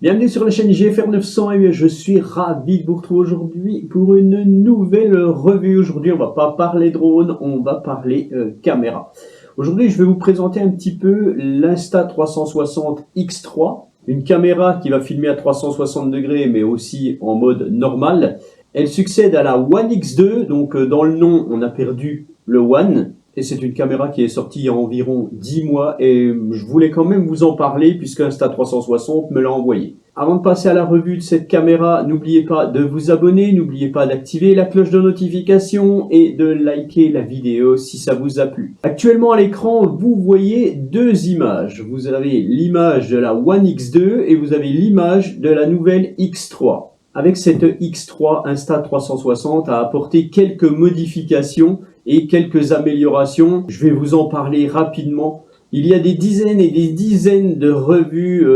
Bienvenue sur la chaîne GFR 900 et je suis ravi de vous retrouver aujourd'hui pour une nouvelle revue. Aujourd'hui, on va pas parler drone, on va parler caméra. Aujourd'hui, je vais vous présenter un petit peu l'Insta360 X3, une caméra qui va filmer à 360 degrés mais aussi en mode normal. Elle succède à la One X2, donc dans le nom, on a perdu le One. Et c'est une caméra qui est sortie il y a environ 10 mois et je voulais quand même vous en parler puisque Insta360 me l'a envoyé. Avant de passer à la revue de cette caméra, n'oubliez pas de vous abonner, n'oubliez pas d'activer la cloche de notification et de liker la vidéo si ça vous a plu. Actuellement à l'écran, vous voyez deux images. Vous avez l'image de la One X2 et vous avez l'image de la nouvelle X3. Avec cette X3, Insta360 a apporté quelques modifications et quelques améliorations. Je vais vous en parler rapidement. Il y a des dizaines et des dizaines de revues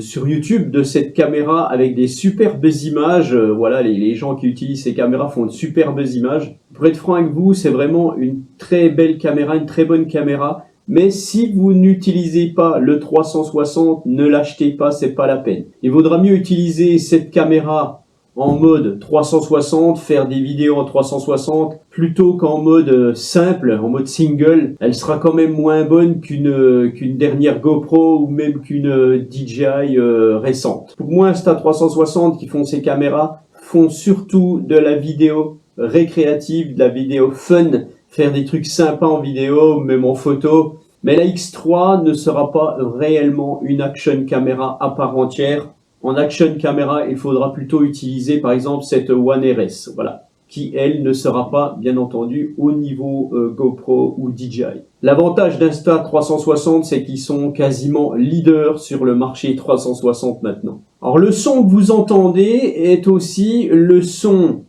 sur YouTube de cette caméra avec des superbes images. Voilà, les gens qui utilisent ces caméras font de superbes images. Pour être franc avec vous, c'est vraiment une très belle caméra, une très bonne caméra. Mais si vous n'utilisez pas le 360, ne l'achetez pas, c'est pas la peine. Il vaudra mieux utiliser cette caméra en mode 360, faire des vidéos en 360, plutôt qu'en mode simple, en mode single. Elle sera quand même moins bonne qu'une dernière GoPro ou même qu'une DJI récente. Pour moi, Insta360 qui font ces caméras font surtout de la vidéo récréative, de la vidéo fun, faire des trucs sympas en vidéo, même en photo. Mais la X3 ne sera pas réellement une action caméra à part entière. En action caméra, il faudra plutôt utiliser par exemple cette One RS, voilà, qui elle ne sera pas bien entendu au niveau GoPro ou DJI. L'avantage d'Insta360, c'est qu'ils sont quasiment leaders sur le marché 360 maintenant. Alors le son que vous entendez est aussi le son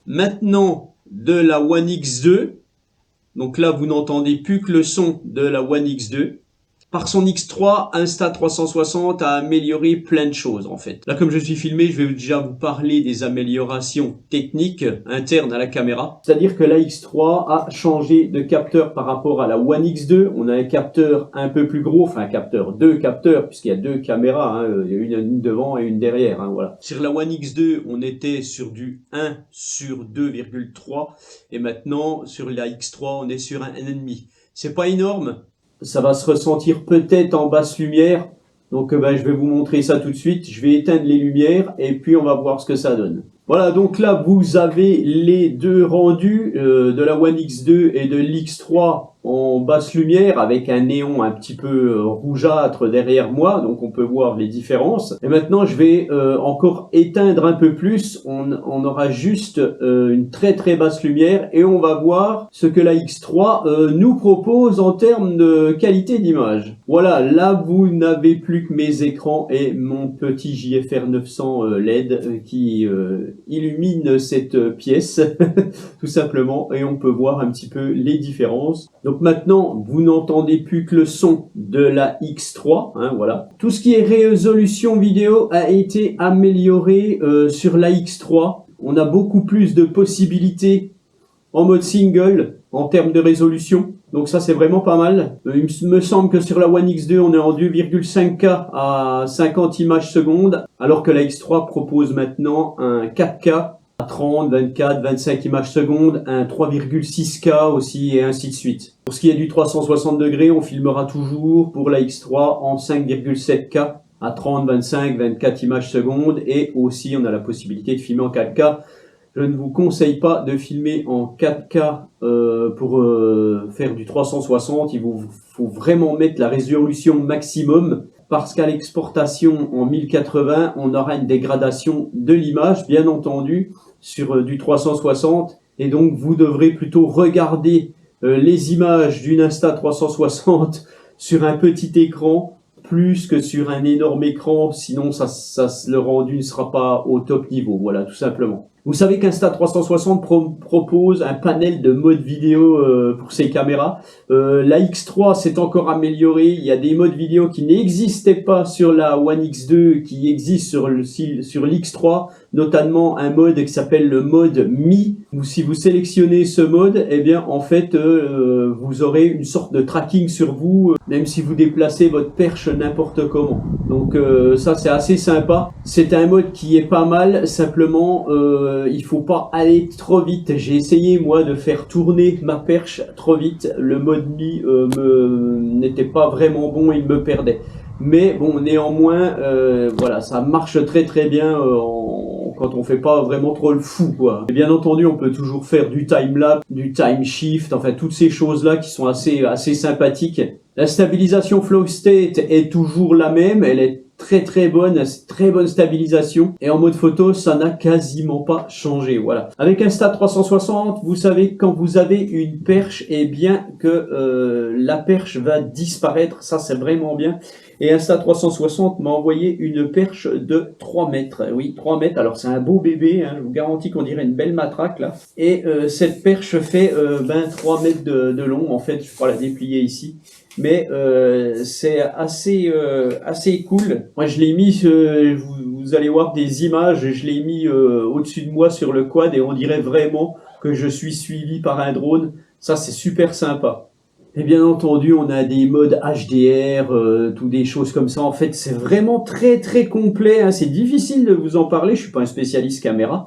maintenant de la One X2. Donc là, vous n'entendez plus que le son de la One X2. Par son X3, Insta360 a amélioré plein de choses en fait. Là, comme je suis filmé, je vais déjà vous parler des améliorations techniques internes à la caméra. C'est-à-dire que la X3 a changé de capteur par rapport à la One X2. On a un capteur un peu plus gros, enfin un capteur, deux capteurs, puisqu'il y a deux caméras, hein. Il y a une devant et une derrière, hein, voilà. Sur la One X2, on était sur du 1/2,3 et maintenant sur la X3, on est sur un 1,5. C'est pas énorme. Ça va se ressentir peut-être en basse lumière. Donc je vais vous montrer ça tout de suite. Je vais éteindre les lumières et puis on va voir ce que ça donne. Voilà, donc là vous avez les deux rendus de la One X2 et de l'X3 en basse lumière avec un néon un petit peu rougeâtre derrière moi, donc on peut voir les différences. Et maintenant je vais encore éteindre un peu plus, on aura juste une très très basse lumière et on va voir ce que la X3 nous propose en termes de qualité d'image. Voilà, là vous n'avez plus que mes écrans et mon petit JFR 900 LED qui illumine cette pièce tout simplement et on peut voir un petit peu les différences. Donc maintenant, vous n'entendez plus que le son de la X3, hein, voilà. Tout ce qui est résolution vidéo a été amélioré sur la X3. On a beaucoup plus de possibilités en mode single en termes de résolution. Donc ça, c'est vraiment pas mal. Il me semble que sur la One X2, on est en 2,5K à 50 images secondes, alors que la X3 propose maintenant un 4K à 30, 24, 25 images secondes, un 3,6K aussi et ainsi de suite. Pour ce qui est du 360 degrés, on filmera toujours pour la X3 en 5,7K à 30, 25, 24 images secondes et aussi on a la possibilité de filmer en 4K. Je ne vous conseille pas de filmer en 4K pour faire du 360. Il vous faut vraiment mettre la résolution maximum parce qu'à l'exportation en 1080, on aura une dégradation de l'image, bien entendu, sur du 360. Et donc, vous devrez plutôt regarder les images d'une Insta360 sur un petit écran plus que sur un énorme écran. Sinon, le rendu ne sera pas au top niveau. Voilà, tout simplement. Vous savez qu'Insta360 propose un panel de modes vidéo pour ses caméras. La X3 s'est encore améliorée. Il y a des modes vidéo qui n'existaient pas sur la One X2, qui existent sur l'X3. notamment un mode qui s'appelle le mode Mi, où si vous sélectionnez ce mode, eh bien en fait vous aurez une sorte de tracking sur vous, même si vous déplacez votre perche n'importe comment. Donc ça c'est assez sympa. C'est un mode qui est pas mal, simplement il faut pas aller trop vite. J'ai essayé moi de faire tourner ma perche trop vite, le mode Mi n'était pas vraiment bon, il me perdait. Mais bon, néanmoins, voilà, ça marche très très bien quand on fait pas vraiment trop le fou, quoi. Et bien entendu, on peut toujours faire du time-lapse, du time-shift, enfin toutes ces choses-là qui sont assez sympathiques. La stabilisation flow state est toujours la même, elle est très bonne stabilisation. Et en mode photo, ça n'a quasiment pas changé, voilà. Avec Insta360, vous savez, quand vous avez une perche, eh bien que la perche va disparaître, ça c'est vraiment bien. Et Insta360 m'a envoyé une perche de 3 mètres. Oui, 3 mètres. Alors, c'est un beau bébé. Hein, je vous garantis qu'on dirait une belle matraque, là. Et cette perche fait 3 mètres de long. En fait, je pourrais la déplier ici. Mais c'est assez cool. Moi, je l'ai mis, vous allez voir des images, je l'ai mis au-dessus de moi sur le quad et on dirait vraiment que je suis suivi par un drone. Ça, c'est super sympa. Et bien entendu, on a des modes HDR, toutes des choses comme ça. En fait, c'est vraiment très complet. Hein. C'est difficile de vous en parler. Je suis pas un spécialiste caméra.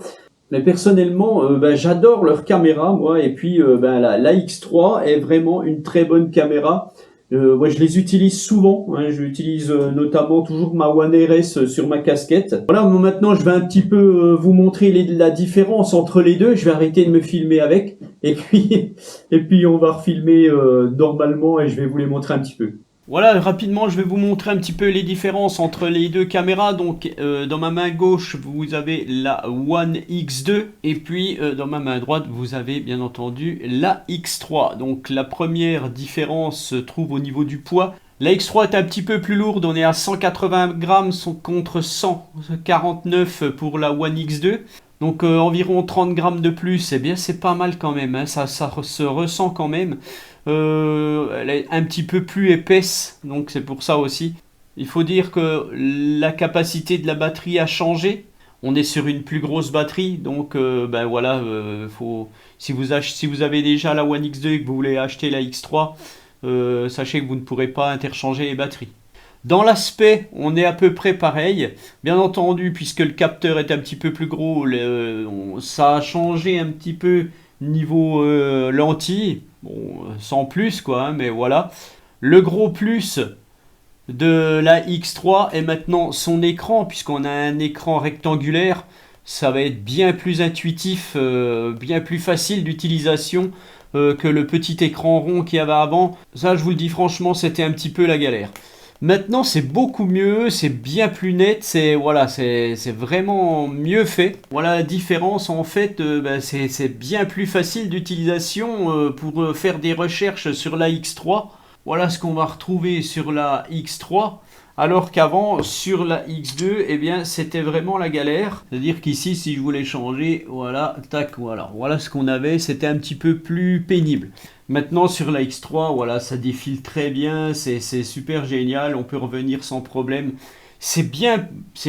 Mais personnellement, j'adore leur caméra, moi. Et puis, la X3 est vraiment une très bonne caméra. Ouais, je les utilise souvent. Hein. Je utilise notamment toujours ma One RS sur ma casquette. Voilà, maintenant, je vais un petit peu vous montrer la différence entre les deux. Je vais arrêter de me filmer avec. Et puis on va refilmer normalement et je vais vous les montrer un petit peu. Voilà, rapidement, je vais vous montrer un petit peu les différences entre les deux caméras. Donc, dans ma main gauche, vous avez la One X2. Et puis, dans ma main droite, vous avez bien entendu la X3. Donc, la première différence se trouve au niveau du poids. La X3 est un petit peu plus lourde. On est à 180 grammes contre 149 pour la One X2. Donc environ 30 grammes de plus, eh bien c'est pas mal quand même, hein, ça se ressent quand même. Elle est un petit peu plus épaisse, donc c'est pour ça aussi. Il faut dire que la capacité de la batterie a changé. On est sur une plus grosse batterie, donc si vous avez déjà la One X2 et que vous voulez acheter la X3, sachez que vous ne pourrez pas interchanger les batteries. Dans l'aspect, on est à peu près pareil. Bien entendu, puisque le capteur est un petit peu plus gros, ça a changé un petit peu niveau lentille. Bon, sans plus quoi, hein, mais voilà. Le gros plus de la X3 est maintenant son écran, puisqu'on a un écran rectangulaire. Ça va être bien plus intuitif, bien plus facile d'utilisation que le petit écran rond qu'il y avait avant. Ça, je vous le dis franchement, c'était un petit peu la galère. Maintenant, c'est beaucoup mieux, c'est bien plus net, c'est vraiment mieux fait. Voilà la différence, en fait, c'est bien plus facile d'utilisation pour faire des recherches sur la X3. Voilà ce qu'on va retrouver sur la X3. Alors qu'avant, sur la X2, eh bien, c'était vraiment la galère. C'est-à-dire qu'ici, si je voulais changer, voilà, tac, voilà ce qu'on avait, c'était un petit peu plus pénible. Maintenant, sur la X3, voilà, ça défile très bien, c'est super génial, on peut revenir sans problème. C'est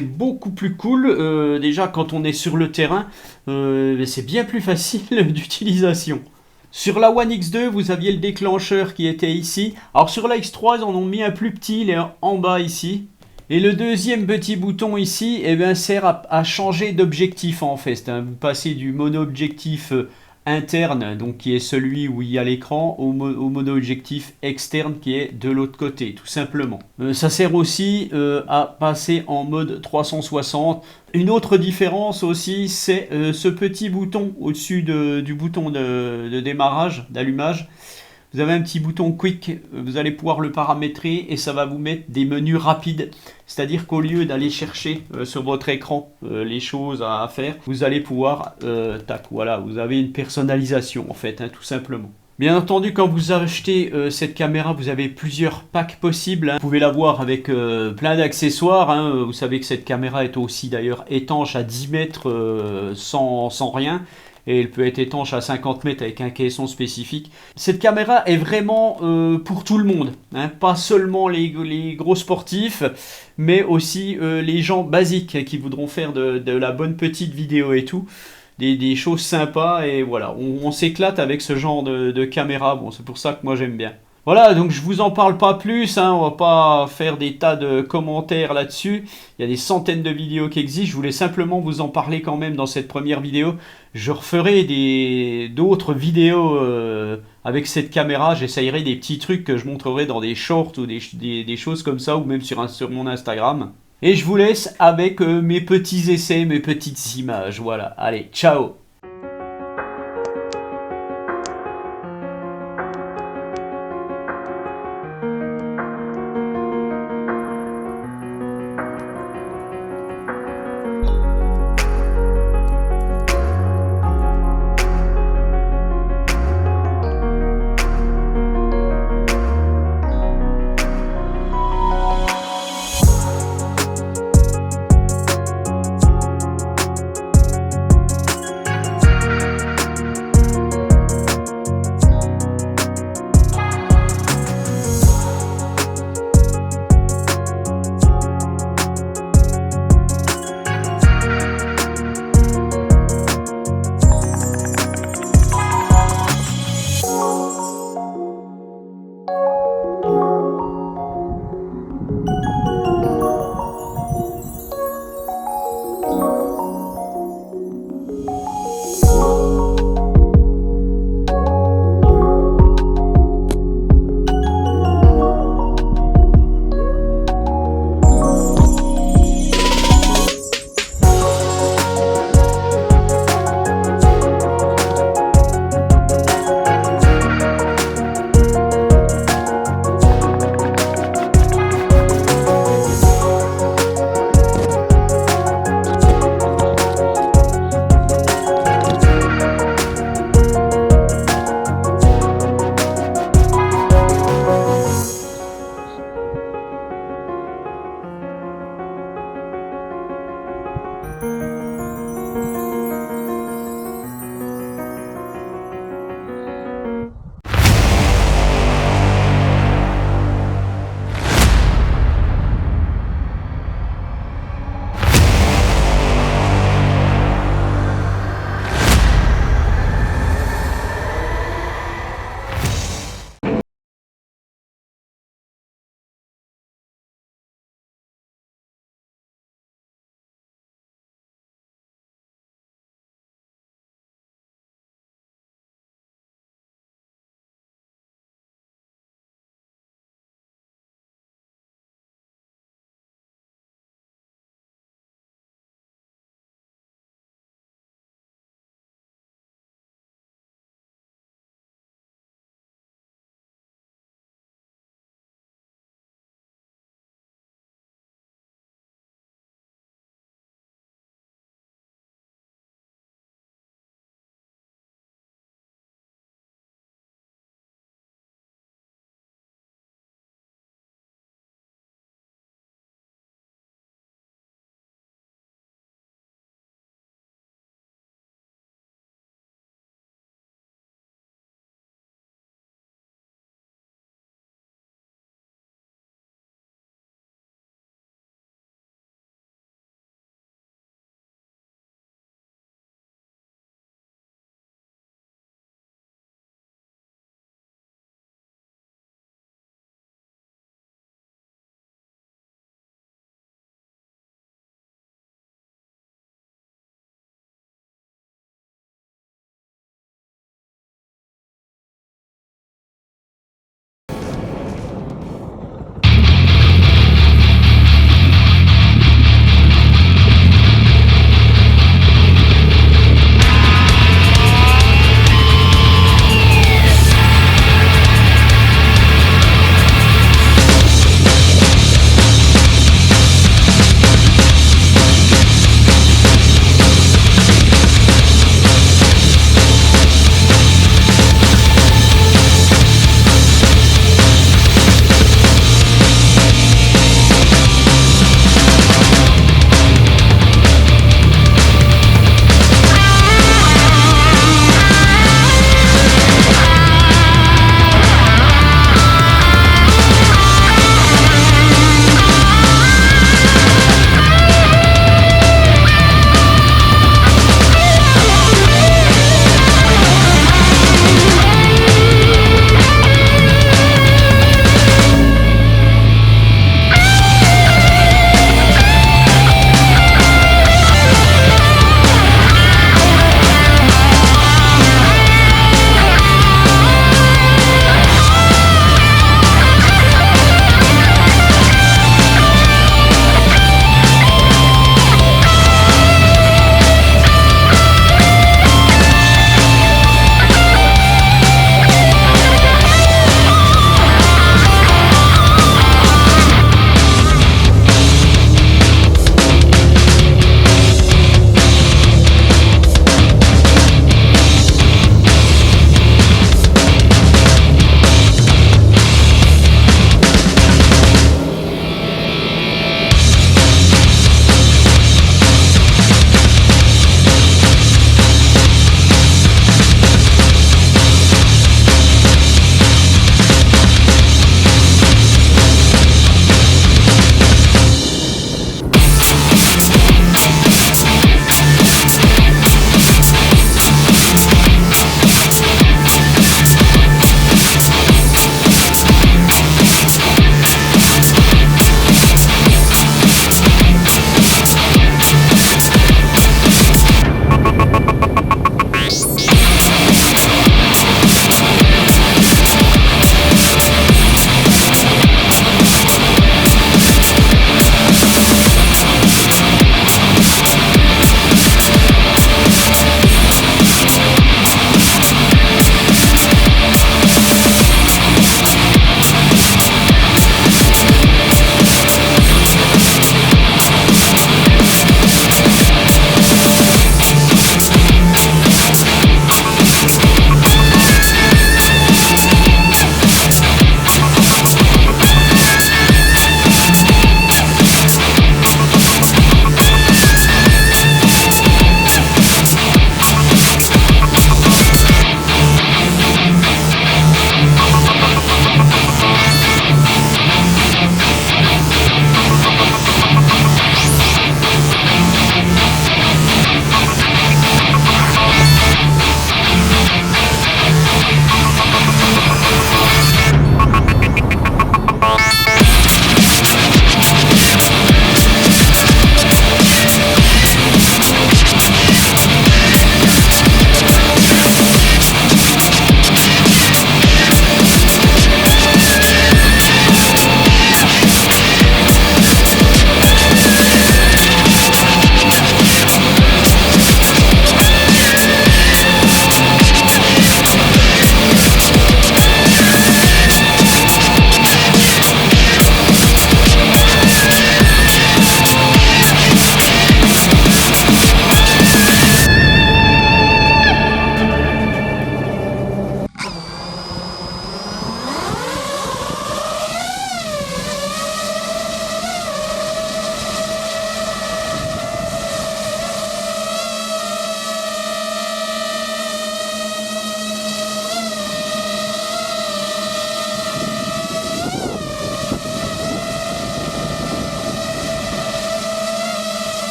beaucoup plus cool, déjà quand on est sur le terrain, c'est bien plus facile d'utilisation. Sur la One X2, vous aviez le déclencheur qui était ici. Alors sur la X3, ils en ont mis un plus petit, il est en bas ici. Et le deuxième petit bouton ici, eh bien, sert à changer d'objectif en fait. Hein. Vous passez du mono-objectif interne, donc qui est celui où il y a l'écran, au mono-objectif externe qui est de l'autre côté, tout simplement. Ça sert aussi à passer en mode 360. Une autre différence aussi, c'est ce petit bouton au-dessus du bouton de démarrage, d'allumage. Vous avez un petit bouton Quick, vous allez pouvoir le paramétrer et ça va vous mettre des menus rapides. C'est-à-dire qu'au lieu d'aller chercher sur votre écran les choses à faire, vous allez pouvoir, voilà, vous avez une personnalisation en fait, hein, tout simplement. Bien entendu, quand vous achetez cette caméra, vous avez plusieurs packs possibles. Hein. Vous pouvez l'avoir avec plein d'accessoires. Hein. Vous savez que cette caméra est aussi d'ailleurs étanche à 10 mètres sans rien. et elle peut être étanche à 50 mètres avec un caisson spécifique. Cette caméra est vraiment pour tout le monde, hein, pas seulement les gros sportifs, mais aussi les gens basiques qui voudront faire de la bonne petite vidéo et tout. Des choses sympas, et voilà, on s'éclate avec ce genre de caméra. Bon, c'est pour ça que moi j'aime bien. Voilà, donc je vous en parle pas plus, hein, on va pas faire des tas de commentaires là-dessus. Il y a des centaines de vidéos qui existent, je voulais simplement vous en parler quand même dans cette première vidéo. Je referai d'autres vidéos avec cette caméra, j'essayerai des petits trucs que je montrerai dans des shorts ou des choses comme ça, ou même sur mon Instagram. Et je vous laisse avec mes petits essais, mes petites images, voilà. Allez, ciao!